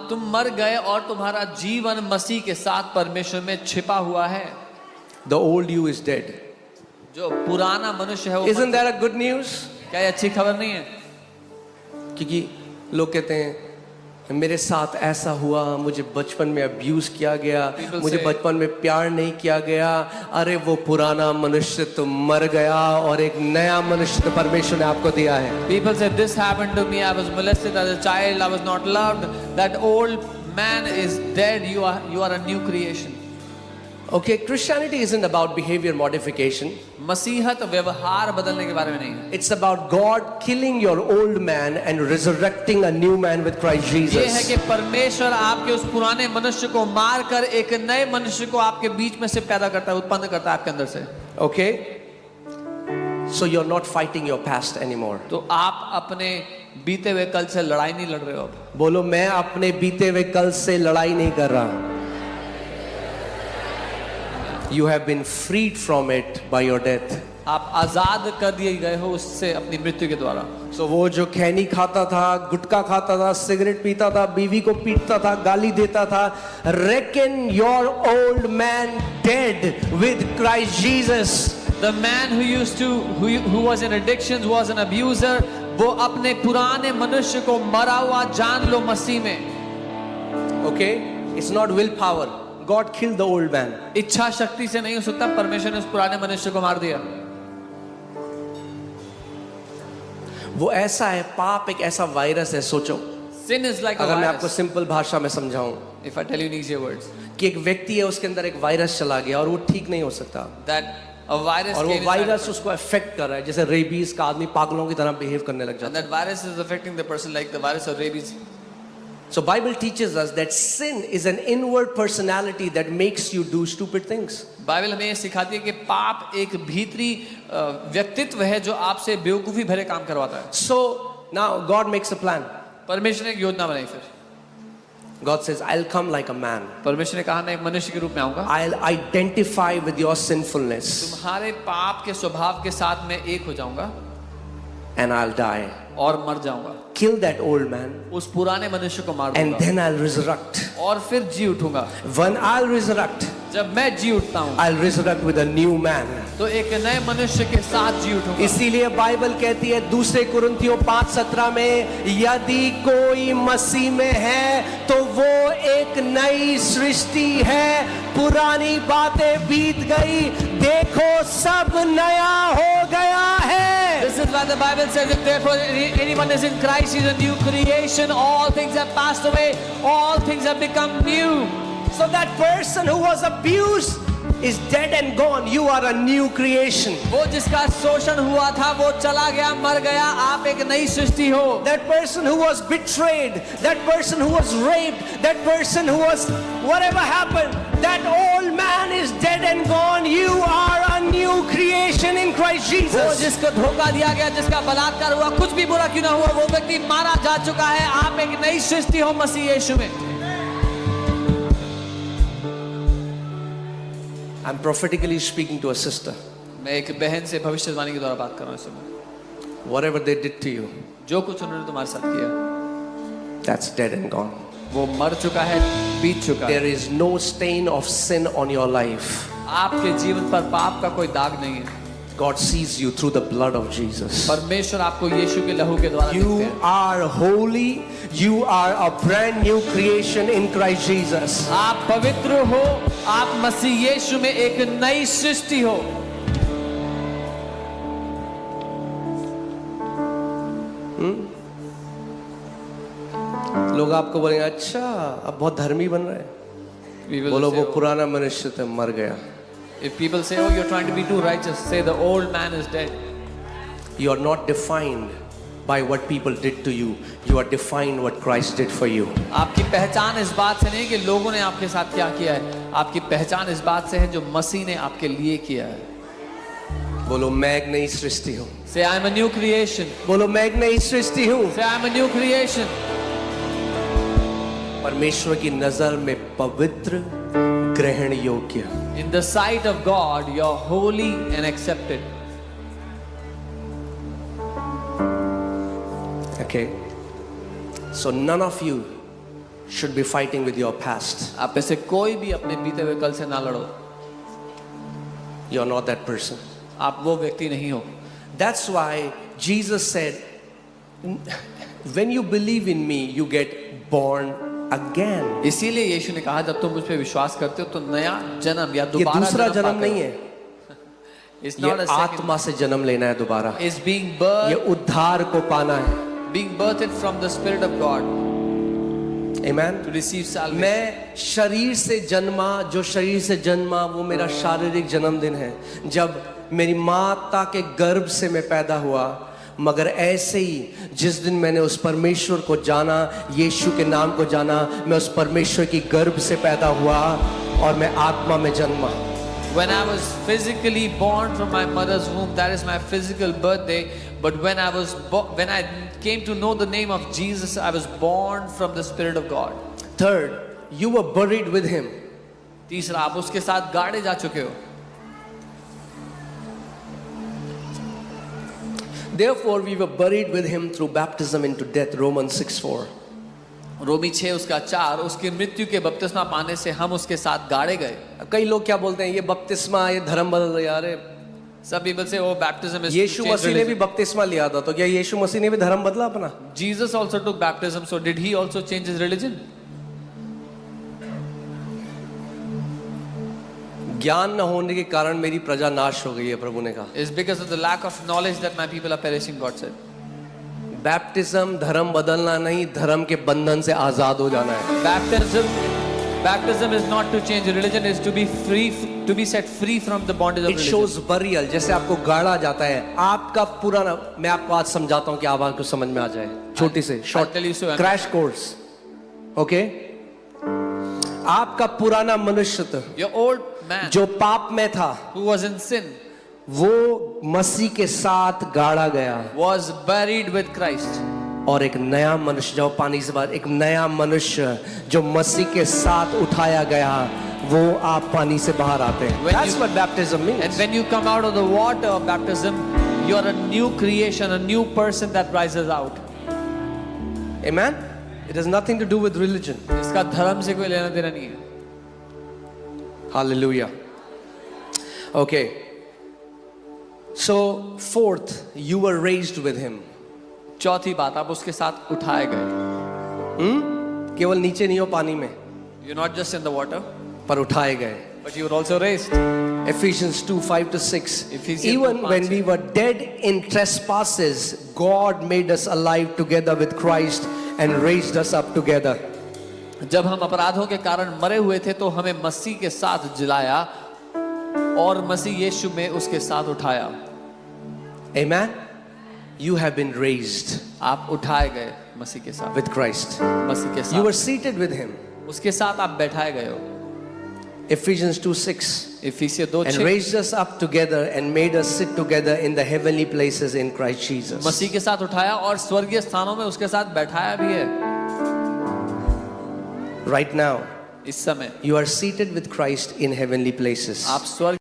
तुम मर गए और तुम्हारा जीवन मसीह के साथ परमेश्वर में छिपा हुआ है। The old you is dead. जो पुराना मनुष्य है वो Isn't that a good news? क्या ये अच्छी खबर नहीं है? क्योंकि लोग कहते हैं मेरे साथ ऐसा हुआ, मुझे बचपन में अब्यूज किया गया, मुझे बचपन में प्यार नहीं किया गया। अरे वो पुराना मनुष्य तो मर गया और एक नया मनुष्य तो परमेश्वर ने आपको दिया है। People say this happened to me. I was molested as a child. I was not loved. That old man is dead. You are a new creation. Okay, Christianity isn't about behavior modification. मसीहत व्यवहार बदलने के बारे में नहीं है। It's about God killing your old man and resurrecting a new man with Christ Jesus. ये है कि परमेश्वर आपके उस पुराने मनुष्य को मारकर एक नए मनुष्य को आपके बीच में से पैदा करता है, उत्पन्न करता है आपके अंदर से। Okay? So you're not fighting your past anymore. तो आप अपने बीते हुए कल से लड़ाई नहीं लड़ रहे हो अब। बोलो मैं अपने बीते हुए कल से लड़ाई नहीं कर रहा। You have been freed from it by your death. आप आजाद कर दिए गए हो उससे अपनी मृत्यु के द्वारा। So वो जो खैनी खाता था, गुटखा खाता था, सिगरेट पीता था, बीवी को पीटता था, गाली देता था, reckon your old man dead with Christ Jesus. The man who was in addictions, was an abuser, वो अपने पुराने मनुष्य को मरा हुआ जान लो मसीह में। Okay? It's not willpower. God killed the old man. इच्छा शक्ति से नहीं हो सकता, परमेश्वर ने उस पुराने मनुष्य को मार दिया। वो ऐसा है, पाप एक ऐसा वायरस है। सोचो, Sin is like a अगर मैं virus. आपको सिंपल भाषा में समझाऊं If I tell you in easier words, कि एक व्यक्ति है, उसके अंदर एक वायरस चला गया और वो ठीक नहीं हो सकता, that a virus और वो came inside virus the person. उसको अफेक्ट कर रहा है, जैसे रेबीज का आदमी पागलों की तरह बिहेव करने लग And जाता है। that virus is affecting the person like the virus of rabies. So Bible teaches us that sin is an inward personality that makes you do stupid things. Bible हमें ये सिखाती है कि पाप एक भीतरी व्यक्तित्व है जो आपसे बेवकूफी भरे काम करवाता है। So now God makes a plan. परमेश्वर ने एक योजना बनाई फिर। God says, I'll come like a man. परमेश्वर ने कहा मैं एक मनुष्य के रूप में आऊंगा। I'll identify with your sinfulness तुम्हारे पाप के स्वभाव के साथ मैं एक हो जाऊंगा and I'll die. और मर जाऊंगा। Kill that old man उस पुराने मनुष्य को मार and दूंगा then I'll resurrect. और फिर जी उठूंगा। When I'll resurrect, जब मैं जी उठता हूँ I'll resurrect with a new man. तो एक नए मनुष्य के साथ जी उठूंगा। इसीलिए बाइबल कहती है दूसरे कुरिन्थियों 5:17 में, यदि कोई मसीह में है तो वो एक नई सृष्टि है, पुरानी बातें बीत गई, देखो सब नया हो गया है। This is why the Bible says if therefore anyone is in Christ, he is a new creation. All things have passed away. All things have become new. So that person who was abused is dead and gone. You are a new creation. वो जिसका शोषण हुआ था वो चला गया, मर गया, आप एक नई सृष्टि हो। That person who was betrayed, that person who was raped, that person who was whatever happened, that old man is dead and gone. You are a new creation in Christ वो Jesus. जिसको धोखा दिया गया, जिसका बलात्कार हुआ, कुछ भी बुरा क्यों ना हुआ, वो व्यक्ति मारा जा चुका है। आप एक नई सृष्टि हो मसीह यीशु में। I'm prophetically speaking to a sister. मैं एक बहन से भविष्यवाणी के द्वारा बात कर रहा हूँ इस समय। Whatever they did to you, जो कुछ उन्होंने तुम्हारे साथ किया that's dead and gone. वो मर चुका है, बीत चुका है। There is no stain of sin on your life. आपके जीवन पर पाप का कोई दाग नहीं है। God sees you through the blood of Jesus. परमेश्वर आपको यीशु के लहू के द्वारा देखते You हैं। are holy. You are a brand new creation in Christ Jesus. आप पवित्र हो, आप मसीह यीशु में एक नई सृष्टि हो। लोग आपको बोलेंगे अच्छा अब बहुत धर्मी बन रहे हैं। बोलो वो पुराना मनुष्य तो मर गया। If people say, "Oh, you're trying to be too righteous," say the old man is dead. You are not defined by what people did to you. You are defined what Christ did for you. आपकी पहचान इस बात से नहीं कि लोगों ने आपके साथ क्या किया है, आपकी पहचान इस बात से है जो मसीह ने आपके लिए किया है। बोलो मैं एक नई सृष्टि हूँ। Say, "I'm a new creation." बोलो मैं एक नई सृष्टि हूँ। Say, "I'm a new creation." परमेश्वर की नजर में पवित्र, ग्रहण योग्य। In the sight of God, you're holy and accepted. Okay. So none of you should be fighting with your past. आप में से कोई भी अपने बीते हुए कल से ना लड़ो. You're not that person. आप वो व्यक्ति नहीं हो. That's why Jesus said, when you believe in me, you get born again. इसीलिए यीशु ने कहा जब तुम मुझ पे विश्वास करते हो तो नया जन्म या ये दोबारा दूसरा जन्म पाते हो. नहीं है, It's ये not a second. आत्मा से जन्म लेना है दोबारा. It's being ये birthed, उद्धार को पाना है. being birthed from the Spirit of God Amen. to receive salvation. मैं शरीर से जन्मा, जो शरीर से जन्मा वो मेरा शारीरिक जन्मदिन है, जब मेरी माता के गर्भ से मैं पैदा हुआ. मगर ऐसे ही जिस दिन मैंने उस परमेश्वर को जाना, यीशु के नाम को जाना, मैं उस परमेश्वर की गर्भ से पैदा हुआ और मैं आत्मा में जन्मा. When I was physically born from my mother's womb, that is my physical birthday. But when I came to know the name of Jesus, I was born from the Spirit of God. Third, you were buried with him. तीसरा, आप उसके साथ गाड़े जा चुके हो. Therefore, we were buried with him through baptism into death. Romans 6:4. रोमी 6 उसका 4, उसकी मृत्यु के बपतिस्मा पाने से हम उसके साथ गाड़े गए. कई लोग क्या बोलते हैं, ये बपतिस्मा, ये धर्म बदल गया. अरे Some people say, oh, baptism is to Yeshu change मसीह ने भी religion. बपतिस्मा लिया था, तो क्या यीशु मसीह ने भी धर्म बदला अपना? Jesus also took baptism, so did he also change his religion? ज्ञान न होने के कारण मेरी प्रजा नाश हो गई है, प्रभु ने कहा. It's because of the lack of knowledge that my people are perishing, God said. Baptism धर्म बदलना नहीं, धर्म के बंधन से आजाद हो जाना है. Baptism is not to change religion, is to be free, to be set free from the bondage of It religion. shows burial. जैसे आपको गाड़ा जाता है, आपका पुराना, मैं आपको आज समझाता हूँ कि आप आपको समझ में आ जाए. छोटी से I'll tell you so. Crash course. Okay, आपका पुराना मनुष्य Your old man जो पाप में था, who was in sin वो मसीह के साथ गाड़ा गया was buried with Christ. और एक नया मनुष्य, जो पानी से बाहर, एक नया मनुष्य जो मसीह के साथ उठाया गया, वो आप पानी से बाहर आते हैं. When That's you- what baptism means. And when you come out of the water of baptism, you are a new creation, a new person that rises out. Amen. It has nothing to do with religion. इसका धर्म से कोई लेना देना नहीं है. Hallelujah. Okay. So fourth, you were raised with him. चौथी बात, आप उसके साथ उठाए गए. केवल नीचे नहीं हो पानी में, You're not just in the water, पर उठाए गए. but you were also raised. Ephesians 2:5-6. Ephesians Even 2:5 when we were dead in trespasses, God made us alive together with Christ and raised us up together. जब हम अपराधों के कारण मरे हुए थे तो हमें मसीह के साथ जिलाया और मसीह यीशु में उसके साथ उठाया. Amen. You have been raised आप उठाए गए मसीह के साथ, with Christ. मसीह के You were साथ, seated with him. उसके साथ आप बैठाए गए हो. Ephesians 2:6. इफिसियों And 2:6 raised us up together and made us sit together in the heavenly places in Christ Jesus. मसीह के साथ उठाया और स्वर्गीय स्थानों में उसके साथ बैठाया भी है. Right now, इस समय you are seated with Christ in heavenly places. आप स्वर्ग